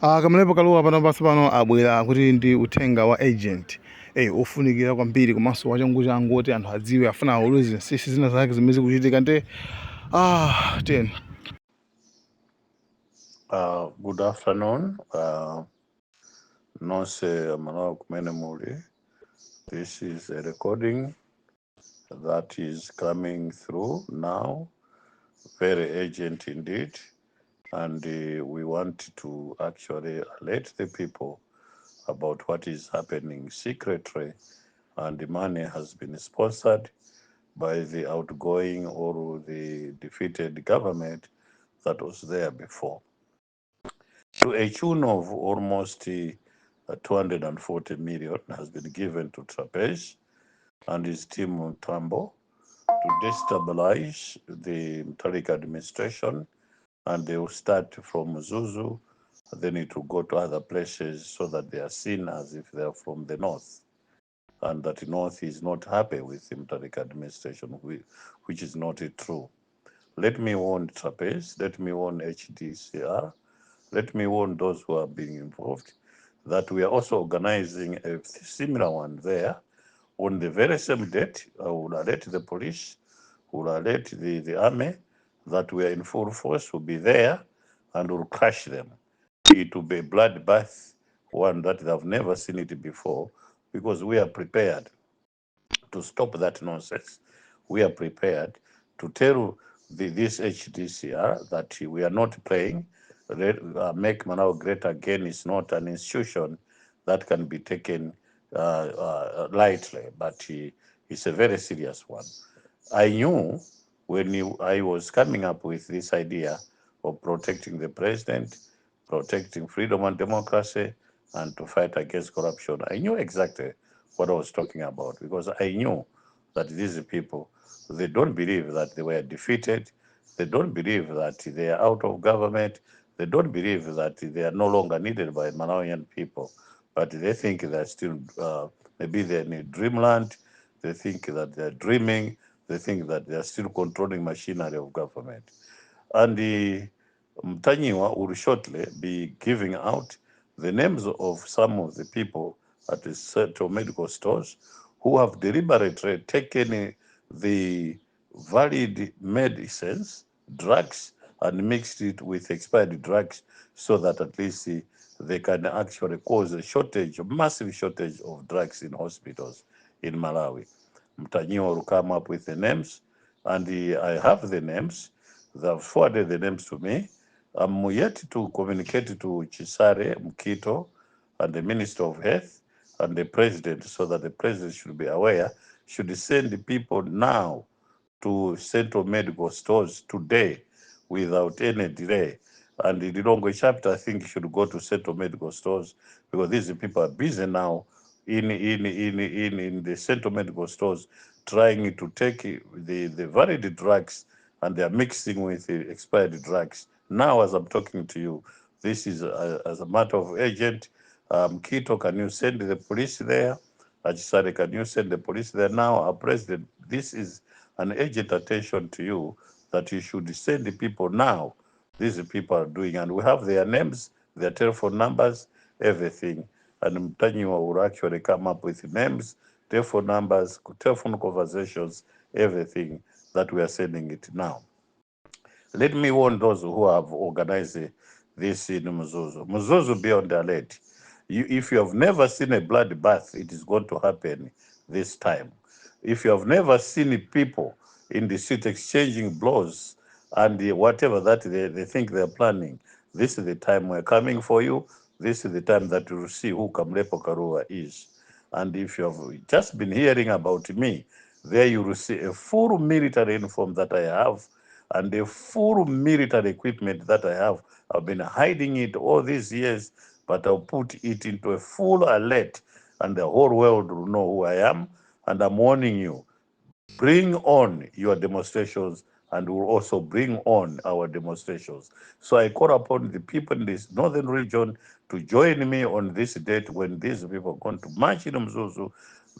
Kamlepo Kalua pano abwera kuti ndi uthenga wa agent ofunikira kwambiri komanso wachangu oti anthu adziwe afuna aulule Zinsisi zina zake zimene zikuchitika nte ten. Good afternoon. Nonse Manoa kumene muli. This is a recording that is coming through now. Very urgent indeed. And we want to actually alert the people about what is happening secretly. And the money has been sponsored by the outgoing or the defeated government that was there before. To a tune of almost 240 million has been given to Trapeze and his team Tambo to destabilize the Mutharika administration, and they will start from Zuzu, then it will go to other places so that they are seen as if they are from the north, and that the north is not happy with the Mutharika administration, which is not true. Let me warn Trapeze, let me warn HDCR, let me warn those who are being involved that we are also organizing a similar one there on the very same date. I will alert the police, will alert the army that we are in full force, will be there and will crush them. It will be a bloodbath, one that they have never seen it before, because we are prepared to stop that nonsense. We are prepared to tell this HDCR that we are not playing. Make Manao Great Again is not an institution that can be taken lightly, but it's a very serious one. I knew when I was coming up with this idea of protecting the president, protecting freedom and democracy, and to fight against corruption, I knew exactly what I was talking about, because I knew that these people, they don't believe that they were defeated. They don't believe that they are out of government. They don't believe that they are no longer needed by Malawian people. But they think they're still, maybe they're in dreamland. They think that they're dreaming. They think that they're still controlling machinery of government. And the Mtanyiwa will shortly be giving out the names of some of the people at the central medical stores who have deliberately taken the valid medicines, drugs, and mixed it with expired drugs so that at least they can actually cause a shortage, a massive shortage of drugs in hospitals in Malawi. Mtanyiwa will come up with the names, and I have the names. They have forwarded the names to me. I'm yet to communicate to Chisare Mkito and the Minister of Health and the President, so that the President should be aware, should send the people now to central medical stores today without any delay. And the Lilongwe chapter, I think, should go to central medical stores, because these people are busy now in the central medical stores trying to take the valid drugs, and they are mixing with the expired drugs. Now, as I'm talking to you, this is as a matter of urgent. Kito, can you send the police there? Achisare, can you send the police there now? Our president, this is an urgent attention to you that you should send the people now. These people are doing, and we have their names, their telephone numbers, everything. And Mtanyiwa will actually come up with names, telephone numbers, telephone conversations, everything that we are sending it now. Let me warn those who have organized this in Mzuzu. Mzuzu, be on the alert. If you have never seen a bloodbath, it is going to happen this time. If you have never seen people in the street exchanging blows and whatever that they think they're planning, this is the time we're coming for you. This is the time that you will see who Kamlepo Kalua is. And if you have just been hearing about me, there you will see a full military uniform that I have and the full military equipment that I have. I've been hiding it all these years, but I'll put it into a full alert, and the whole world will know who I am. And I'm warning you, bring on your demonstrations, and we'll also bring on our demonstrations. So I call upon the people in this northern region to join me on this date when these people are going to march in Mzuzu.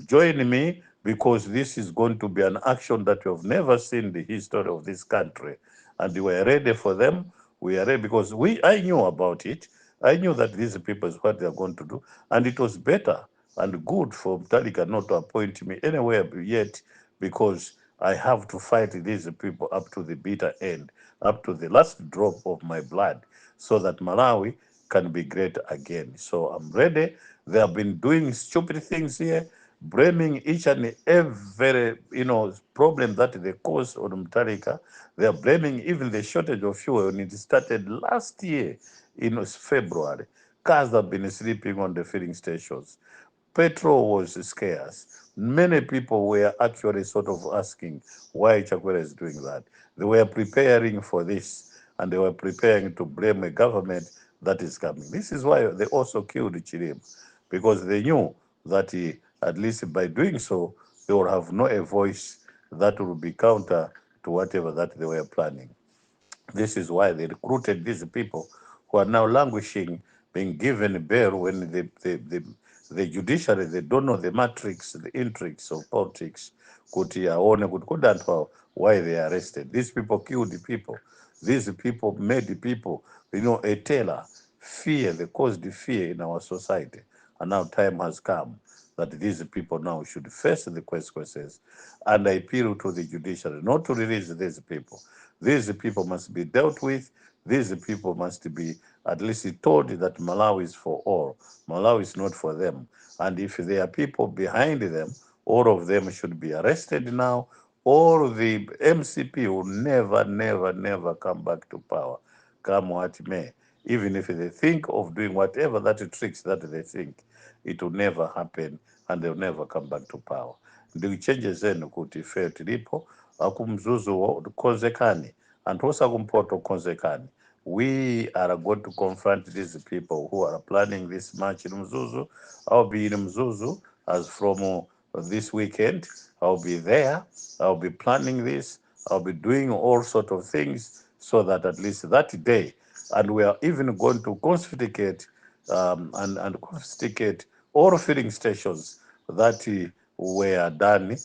Join me, because this is going to be an action that you have never seen in the history of this country. And we are ready for them. We are ready because I knew about it. I knew that these people is what they are going to do, and it was better and good for Mutarika not to appoint me anywhere yet, because I have to fight these people up to the bitter end, up to the last drop of my blood, so that Malawi can be great again. So I'm ready. They have been doing stupid things here, blaming each and every problem that they caused on Mutarika. They are blaming even the shortage of fuel when it started last year in February. Cars have been sleeping on the filling stations. Petrol was scarce. Many people were actually sort of asking why Chakwera is doing that. They were preparing for this, and they were preparing to blame a government that is coming. This is why they also killed Chirim, because they knew that at least by doing so, they would have no a voice that would be counter to whatever that they were planning. This is why they recruited these people who are now languishing, being given bail when the judiciary, they don't know the matrix, the intrigues of politics. Kuti aone kuti kudantwa why they are arrested. These people killed the people. These people made the people, a terror, fear. They caused the fear in our society. And now time has come that these people now should face the consequences. And I appeal to the judiciary not to release these people. These people must be dealt with. These people must be at least told that Malawi is for all. Malawi is not for them. And if there are people behind them, all of them should be arrested now. All the MCP will never, never, never come back to power, come what may. Even if they think of doing whatever that tricks that they think, it will never happen, and they'll never come back to power. Ndikuchenjezeni kuti ife tilipo akumzuzu konzekani anthu osakumpoto konzekani. We are going to confront these people who are planning this march in Mzuzu. I'll be in Mzuzu as from this weekend. I'll be there. I'll be planning this. I'll be doing all sort of things so that at least that day, and we are even going to confiscate and confiscate all filling stations that were done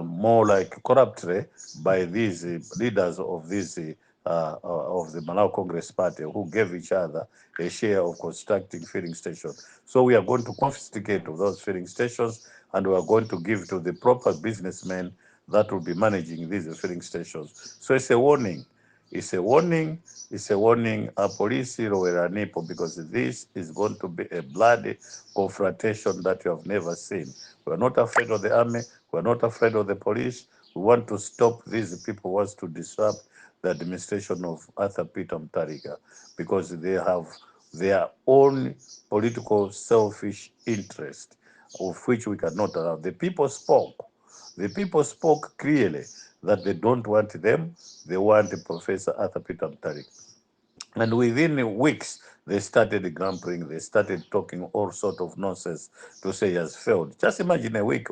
more like corruptly by these leaders of of the Malawi Congress Party, who gave each other a share of constructing filling stations. So we are going to confiscate those filling stations, and we are going to give to the proper businessmen that will be managing these filling stations. So it's a warning. It's a warning. It's a warning. Police nipo, because this is going to be a bloody confrontation that you have never seen. We are not afraid of the army. We are not afraid of the police. We want to stop these people who wants to disrupt the administration of Arthur Peter Mutharika, because they have their own political selfish interest, of which we cannot allow. The people spoke. The people spoke clearly that they don't want them. They want Professor Arthur Peter Mutharika. And within weeks, they started grumbling. They started talking all sort of nonsense to say he has failed. Just imagine a week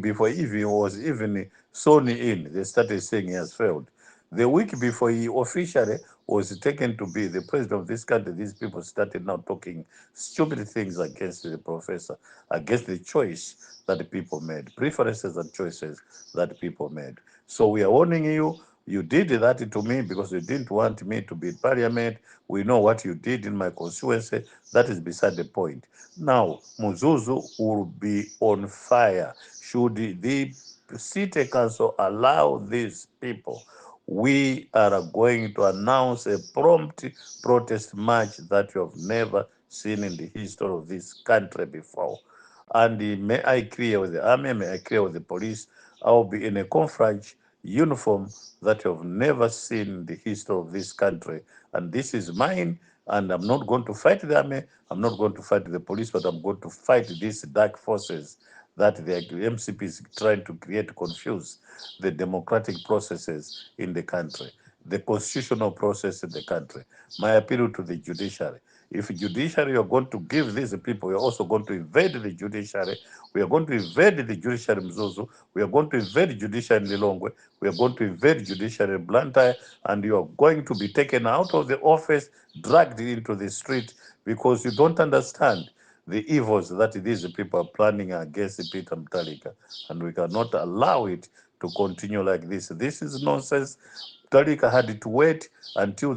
before he was even sworn in, they started saying he has failed. The week before he officially was taken to be the president of this country, these people started now talking stupid things against the professor, against the choice that the people made, preferences and choices that people made. So we are warning you. You did that to me because you didn't want me to be in parliament. We know what you did in my constituency. That is beside the point. Now, Muzuzu will be on fire. Should the city council allow these people, we are going to announce a prompt protest march that you have never seen in the history of this country before. And may I clear with the army, may I clear with the police, I will be in a camouflage uniform that you have never seen in the history of this country. And this is mine, and I'm not going to fight the army, I'm not going to fight the police, but I'm going to fight these dark forces that the MCP is trying to create, confuse the democratic processes in the country, the constitutional process in the country. My appeal to the judiciary: if judiciary are going to give these people, we are also going to invade the judiciary. We are going to invade the judiciary Mzuzu. We are going to invade judiciary Lilongwe. We are going to invade judiciary Blantyre, and you are going to be taken out of the office, dragged into the street, because you don't understand the evils that these people are planning against Peter Mutharika, and we cannot allow it to continue like this. This is nonsense. Mutharika had to wait until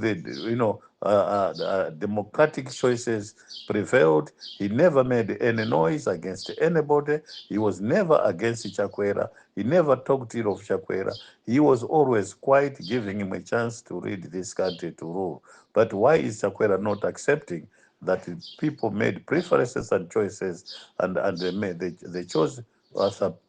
democratic choices prevailed. He never made any noise against anybody. He was never against Chakwera. He never talked ill of Chakwera. He was always quiet, giving him a chance to lead this country to rule. But why is Chakwera not accepting that people made preferences and choices, and they chose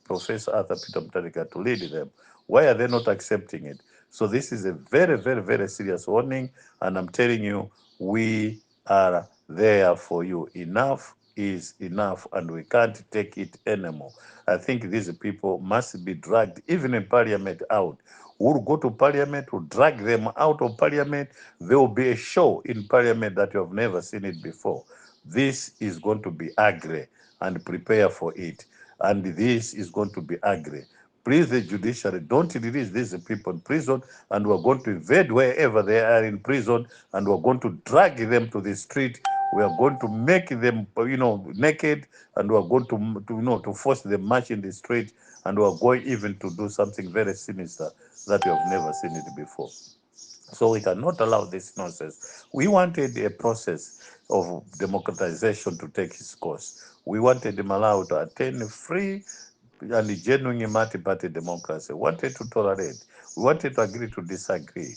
Professor Arthur Peter Mutharika to lead them? Why are they not accepting it? So this is a very, very, very serious warning, and I'm telling you, we are there for you. Enough is enough, and we can't take it anymore. I think these people must be dragged, even in parliament, out. We'll go to parliament, we'll drag them out of parliament. There will be a show in parliament that you have never seen it before. This is going to be ugly, and prepare for it. And this is going to be ugly. Please, the judiciary, don't release these people in prison, and we're going to invade wherever they are in prison, and we're going to drag them to the street. We are going to make them, naked, and we're going to force them march in the street, and we're going even to do something very sinister that you have never seen it before. So we cannot allow this nonsense. We wanted a process of democratization to take its course. We wanted Malawi to attain free and genuine multi-party democracy. We wanted to tolerate. We wanted to agree to disagree.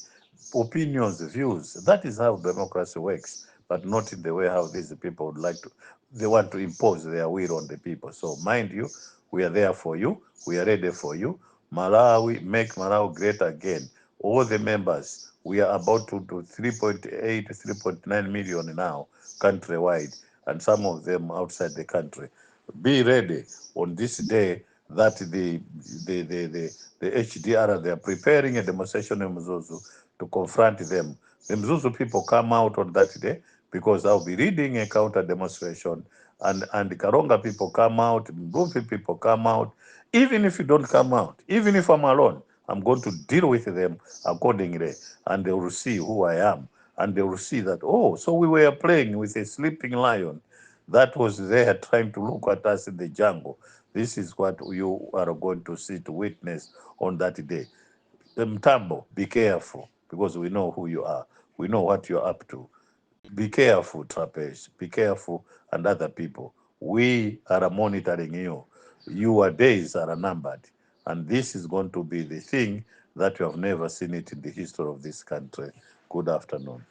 Opinions, views. That is how democracy works, but not in the way how these people would like to. They want to impose their will on the people. So mind you, we are there for you. We are ready for you. Malawi, make Malawi great again. All the members, we are about to do 3.8, 3.9 million now countrywide, and some of them outside the country. Be ready on this day that the HDR, they are preparing a demonstration in Mzuzu to confront them. The Mzuzu people come out on that day because I'll be leading a counter demonstration, and the Karonga people come out, Mbuvi people come out. Even if you don't come out, even if I'm alone, I'm going to deal with them accordingly, and they will see who I am, and they will see that, oh, so we were playing with a sleeping lion that was there trying to look at us in the jungle. This is what you are going to see, to witness on that day. Mtambo, be careful, because we know who you are. We know what you're up to. Be careful, Trapeze. Be careful, and other people. We are monitoring you. Your days are numbered. And this is going to be the thing that you have never seen it in the history of this country. Good afternoon.